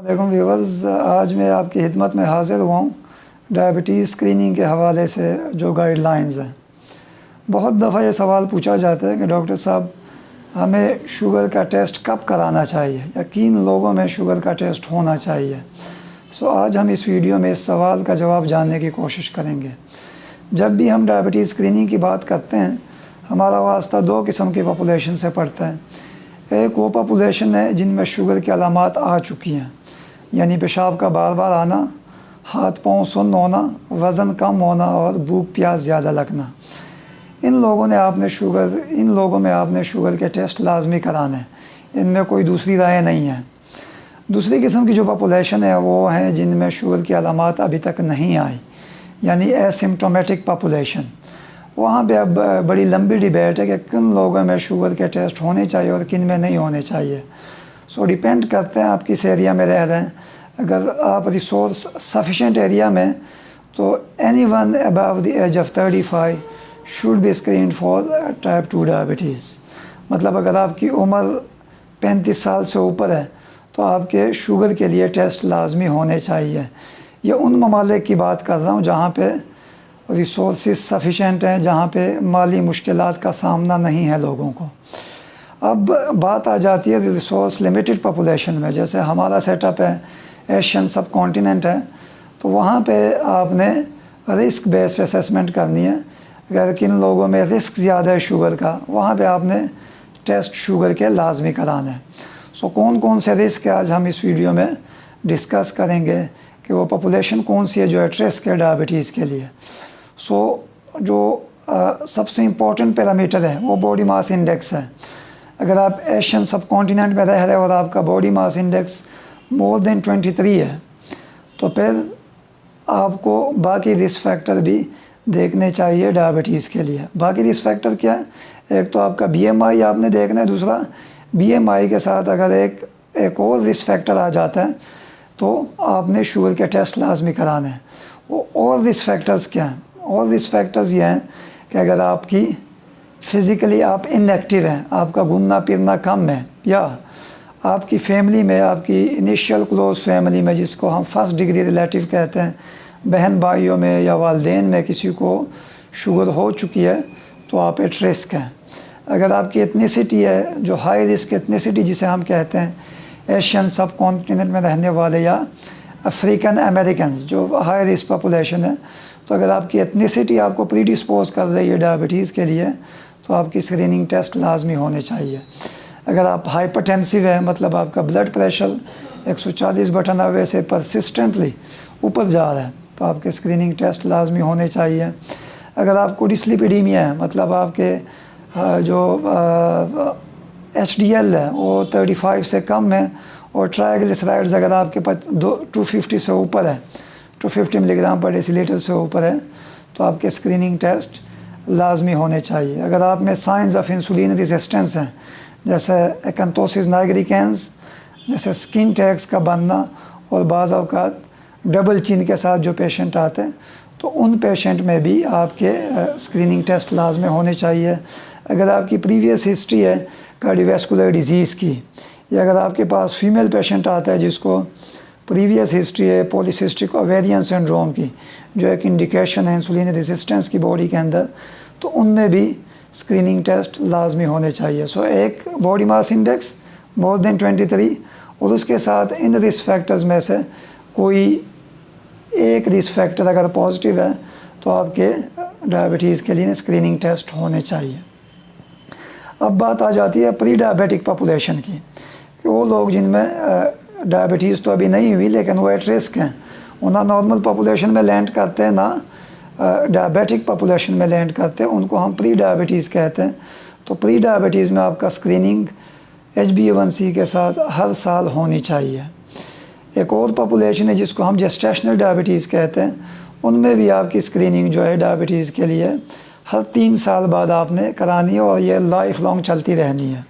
वालेकुम व्यूवर्स, आज मैं आपकी खिदमत में हाज़िर हुआ हूँ डायबिटीज़ स्क्रीनिंग के हवाले से जो गाइडलाइंस हैं। बहुत दफ़ा ये सवाल पूछा जाता है कि डॉक्टर साहब हमें शुगर का टेस्ट कब कराना चाहिए या किन लोगों में शुगर का टेस्ट होना चाहिए। आज हम इस वीडियो में इस सवाल का जवाब जानने की कोशिश करेंगे। जब भी हम डायबिटीज़ स्क्रीनिंग की बात करते हैं, हमारा वास्ता दो किस्म की पॉपुलेशन से पड़ता है। एक वो पॉपुलेशन है जिनमें शुगर की अलामात आ चुकी हैं, यानी पेशाब का बार बार आना, हाथ पाँव सुन्न होना, वज़न कम होना और भूख प्यास ज़्यादा लगना। इन लोगों में आपने शुगर के टेस्ट लाजमी कराने हैं, इनमें कोई दूसरी राय नहीं है। दूसरी किस्म की जो पॉपुलेशन है वो है जिनमें शुगर की अलामात अभी तक नहीं आई, यानी एसिम्प्टोमेटिक पॉपुलेशन। वहाँ पे अब बड़ी लंबी डिबेट है कि किन लोगों में शुगर के टेस्ट होने चाहिए और किन में नहीं होने चाहिए। डिपेंड करते हैं आप किस एरिया में रह रहे हैं। अगर आप रिसोर्स सफिशेंट एरिया में, तो anyone above the age of 35 should be screened for type 2 diabetes. मतलब अगर आपकी उम्र 35 साल से ऊपर है तो आपके शुगर के लिए टेस्ट लाजमी होने चाहिए। ये उन ममालिक की बात कर रहा हूँ जहाँ पे रिसोर्सेज सफिशेंट हैं, जहाँ पे माली मुश्किलात का सामना नहीं है लोगों को। अब बात आ जाती है रिसोर्स लिमिटेड पॉपुलेशन में। जैसे हमारा सेटअप है, एशियन सब कॉन्टिनेंट है, तो वहाँ पे आपने रिस्क बेस्ड असेसमेंट करनी है। अगर किन लोगों में रिस्क ज़्यादा है शुगर का, वहाँ पे आपने टेस्ट शुगर के लाजमी कराना है। कौन कौन से रिस्क है आज हम इस वीडियो में डिस्कस करेंगे कि वो पॉपुलेशन कौन सी है जो एट रिस्क है डायबिटीज़ के लिए। जो सबसे इम्पोर्टेंट पैरामीटर है वो बॉडी मास इंडेक्स है। अगर आप एशियन सब कॉन्टिनेंट में रह रहे हो और आपका body mass index more than 23 है, तो फिर आपको बाकी रिस्क फैक्टर भी देखने चाहिए डायबिटीज़ के लिए। बाकी रिस्क फैक्टर क्या है? एक तो आपका BMI आपने देखना है। दूसरा, BMI के साथ अगर एक और रिस्क फैक्टर आ जाता है तो आपने शुगर के टेस्ट लाजमी कराने हैं। वो और रिस्क फैक्टर्स क्या हैं? और रिस्क फैक्टर्स ये हैं कि अगर आपकी फ़िज़िकली आप इनएक्टिव हैं, आपका घूमना फिरना कम है, या आपकी फैमिली में, आपकी इनिशियल क्लोज फैमिली में, जिसको हम फर्स्ट डिग्री रिलेटिव कहते हैं, बहन भाइयों में या वालदेन में किसी को शुगर हो चुकी है, तो आप एट रिस्क हैं। अगर आपकी एथनिसिटी है जो हाई रिस्क एथनिसिटी जिसे हम कहते हैं, एशियन सब कॉन्टिनेंट में रहने वाले या अफ्रीकन अमेरिकन्स जो हाई रिस्क पॉपुलेशन है, तो अगर आपकी एथनिसिटी आपको प्रीडिस्पोज कर रही है डायबिटीज़ के लिए, तो आपकी स्क्रीनिंग टेस्ट लाजमी होने चाहिए। अगर आप हाइपरटेंसिव है, मतलब आपका ब्लड प्रेशर 140/90 से परसिस्टेंटली ऊपर जा रहा है, तो आपके स्क्रीनिंग टेस्ट लाजमी होने चाहिए। अगर आपको डिस्लिपिडीमिया है, मतलब आपके जो HDL है वो 35 से कम है, और ट्राइग्लिसराइड्स अगर आपके पास 250 से ऊपर है, 250 मिलीग्राम पर डेसीलीटर से ऊपर है, तो आपके स्क्रीनिंग टेस्ट लाजमी होने चाहिए। अगर आप में साइंस ऑफ इंसुलिन रेजिस्टेंस हैं, जैसे एक्यांथोसिस नाइग्रिकेंस, जैसे स्किन टैग्स का बनना, और बाज़ औक़ात डबल चिन के साथ जो पेशेंट आते हैं, तो उन पेशेंट में भी आपके स्क्रीनिंग टेस्ट लाजमी होने चाहिए। अगर आपकी प्रीवियस हिस्ट्री है कार्डियोवैस्कुलर डिजीज़ की, या अगर आपके पास फीमेल पेशेंट आता है जिसको प्रीवियस हिस्ट्री है पॉलीसिस्टिक ओवेरियन सिंड्रोम की, जो एक इंडिकेशन है इंसुलिन रेजिस्टेंस की बॉडी के अंदर, तो उनमें भी स्क्रीनिंग टेस्ट लाजमी होने चाहिए। एक body mass index more than 23, और उसके साथ इन रिस्क फैक्टर्स में से कोई एक रिस्क फैक्टर अगर पॉजिटिव है, तो आपके डायबिटीज़ के लिए स्क्रीनिंग टेस्ट होने चाहिए। अब बात आ जाती है प्री डायबिटिक पॉपुलेशन की, कि वो लोग जिनमें डायबिटीज़ तो अभी नहीं हुई लेकिन वो एट रिस्क हैं, वो ना नॉर्मल पॉपुलेशन में लैंड करते हैं ना डायबिटिक पॉपुलेशन में लैंड करते हैं, उनको हम प्री डायबिटीज़ कहते हैं। तो प्री डायबिटीज़ में आपका स्क्रीनिंग HbA1c के साथ हर साल होनी चाहिए। एक और पॉपुलेशन है जिसको हम जेस्टेशनल डायबिटीज़ कहते हैं, उनमें भी आपकी स्क्रीनिंग जो है डायबिटीज़ के लिए हर 3 साल बाद आपने करानी है, और ये लाइफ लॉन्ग चलती रहनी है।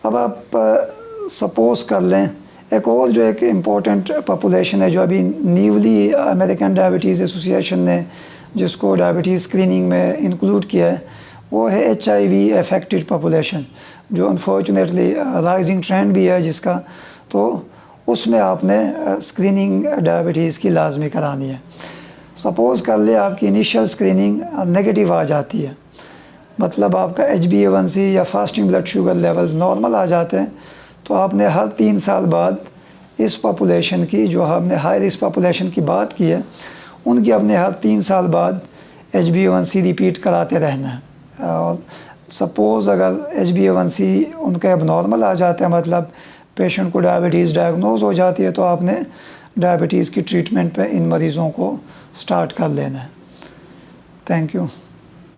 अब आप सपोज़ कर लें एक और जो एक इम्पॉर्टेंट पॉपुलेशन है जो अभी न्यूली अमेरिकन डायबिटीज़ एसोसिएशन ने जिसको डायबिटीज़ स्क्रीनिंग में इंक्लूड किया है, वो है HIV अफेक्टेड पॉपुलेशन, जो अनफॉर्चुनेटली राइजिंग ट्रेंड भी है जिसका। तो उसमें आपने स्क्रीनिंग डायबिटीज़ की लाजमी करानी है। सपोज़ कर ले आपकी इनिशियल स्क्रीनिंग नेगेटिव आ जाती है, मतलब आपका HbA1c या fasting blood sugar levels normal आ जाते हैं, तो आपने हर 3 साल बाद इस पॉपुलेशन की, जो हमने हाई रिस्क पॉपुलेशन की बात की है, उनकी अपने हर 3 साल बाद HbA1c रिपीट कराते रहना है। और सपोज़ अगर HbA1c उनके अब नॉर्मल आ जाता है, मतलब पेशेंट को डायबिटीज़ डायग्नोज हो जाती है, तो आपने डायबिटीज़ की ट्रीटमेंट पे इन मरीज़ों को स्टार्ट कर लेना है। Thank you.